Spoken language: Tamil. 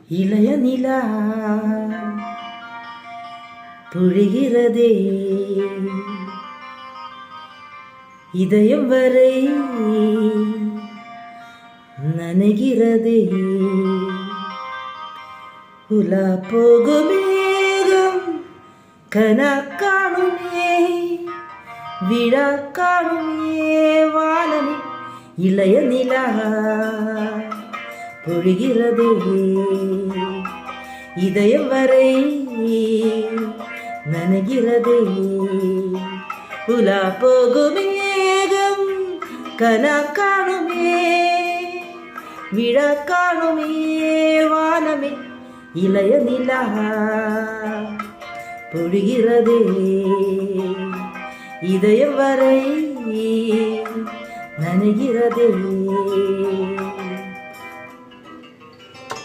இளைய நிலா பொழிகிறதே இதயம் வரை நனைகிறதே உலா போகுமேகம் கனா காணுமே விழா காணுமே வானமே இளைய நிலா பொழிகிறதே இதயம் வரை நனைகிறதே உலா போகுமேகம் கனா காணுமே விழா காணுமே வானமே இளைய நிலா பொழிகிறதே இதயம் வரை நனைகிறதே